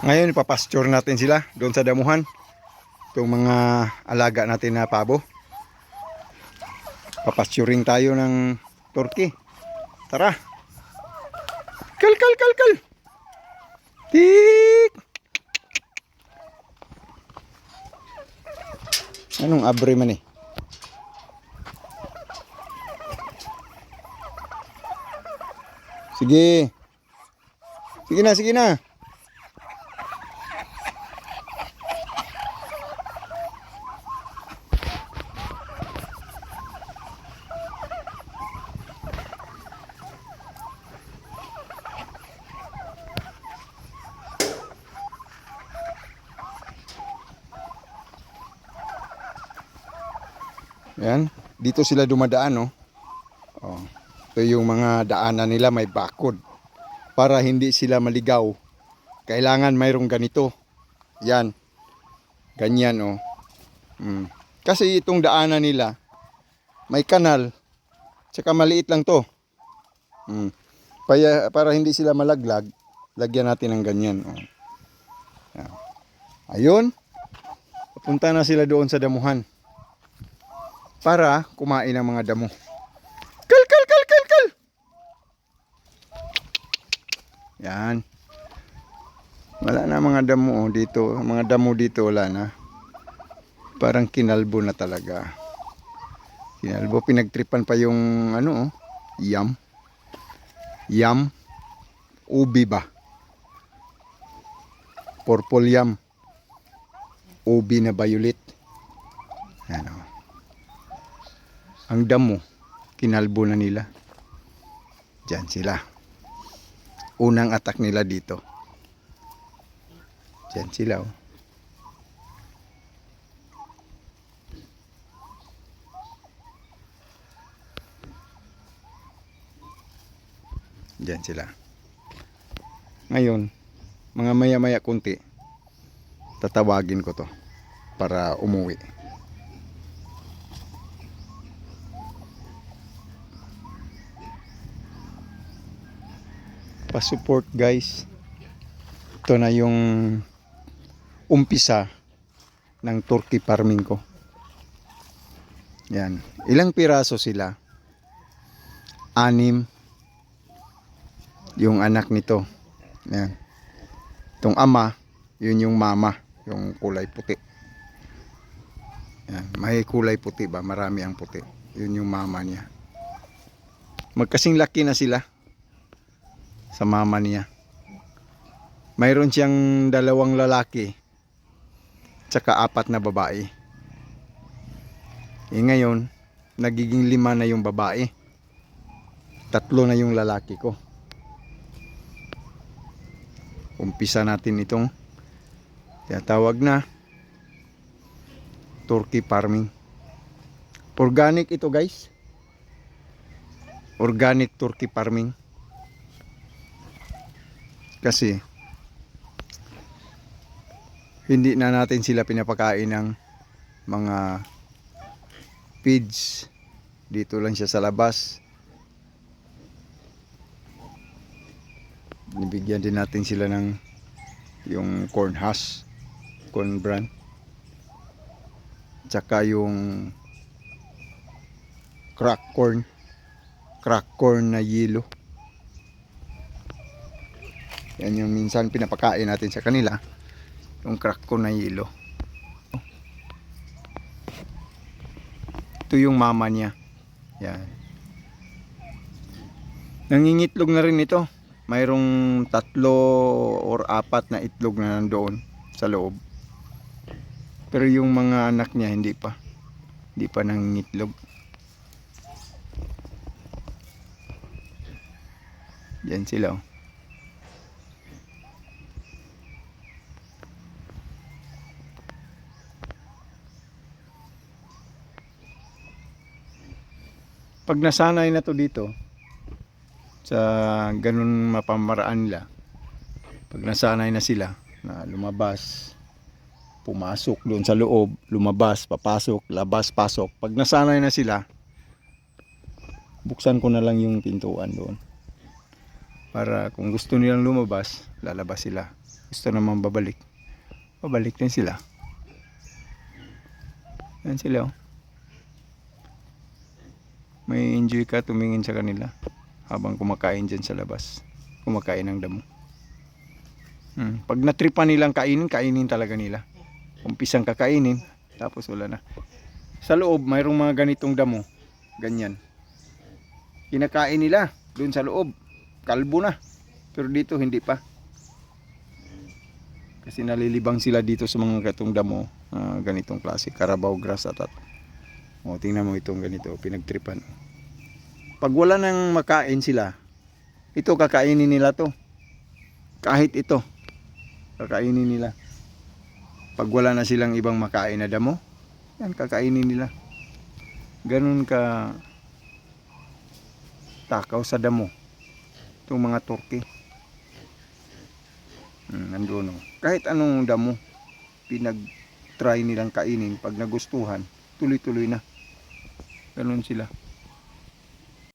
Ngayon ipapasture natin sila doon sa damuhan. Itong mga alaga natin na pabo. Papasturing tayo ng turkey. Tara. Kal kal kal kal. Tik. Anong abre man eh? Sige. Sige na, sige na. Yan, dito sila dumadaan, no? Oh. Ito yung mga daanan nila, may bakod. Para hindi sila maligaw, kailangan mayroong ganito. Yan. Ganyan, oh. Kasi itong daanan nila, may kanal. Tsaka maliit lang to. Para hindi sila malaglag, lagyan natin ng ganyan. Oh. Yan. Ayun. Papunta na sila doon sa damuhan. Para kumain ng mga damo. Kal kal kal kal kal. Yan. Wala na mga damo dito. Mga damo dito wala na. Parang kinalbo na talaga. Kinalbo, pinagtripan pa yung ano, yam. Yam. Ubi ba? Purple yam. Ubi na violet. Yan o. Ang damo, kinalbo na nila. Diyan sila. Unang attack nila dito. Diyan sila. Oh. Diyan sila. Ngayon, mga maya-maya kunti, tatawagin ko to para umuwi. Pa-support guys. Ito na yung umpisa ng turkey farming ko. Yan. Ilang piraso sila? 6 yung anak nito. Yan. Itong ama, yun yung mama, yung kulay puti. Yan. May kulay puti ba? Marami ang puti. Yun yung mama niya. Magkasing laki na sila sa mama niya. Mayroon siyang 2 lalaki tsaka 4 na babae. Ngayon, nagiging 5 na yung babae. 3 na yung lalaki ko. Umpisa natin itong tawag na turkey farming. Organic ito guys. Organic turkey farming. Kasi hindi na natin sila pinapakain ng mga feeds. Dito lang siya sa labas. Nibigyan din natin sila ng yung corn husk, corn bran. Tsaka yung crack corn na yelo. Yan yung minsan pinapakain natin sa kanila, yung crack corn na yelo. Ito yung mama niya. Yan. Nangingitlog na rin ito. Mayroong 3 or 4 na itlog na nandoon sa loob. Pero yung mga anak niya hindi pa nangingitlog. Yan sila. Oh. Pag nasanay na to dito sa ganun mapamaraan nila, pag nasanay na sila na lumabas, pumasok doon sa loob, lumabas, papasok, labas, pasok, pag nasanay na sila, buksan ko na lang yung pintuan doon Para kung gusto nilang lumabas, lalabas sila. Gusto naman babalik, babalik din sila. Yan sila oh. May enjoy ka tumingin sa kanila habang kumakain dyan sa labas. Kumakain ng damo. Pag natripan nilang kainin, kainin talaga nila. Umpisang kakainin, tapos wala na. Sa loob, mayroong mga ganitong damo. Ganyan. Kinakain nila doon sa loob. Kalbo na. Pero dito hindi pa. Kasi nalilibang sila dito sa mga gatong damo. Ganitong klase. Carabao grass at. O, tingnan mo itong ganito. Pinagtripan. Pag wala nang makain sila, ito kakainin nila to. Kahit ito. Kakainin nila. Pag wala na silang ibang makain na damo, yan kakainin nila. Ganun ka takaw sa damo itong mga turkey. Nandun oh. Kahit anong damo pinag try nilang kainin, pag nagustuhan tuloy-tuloy na. Ganun sila.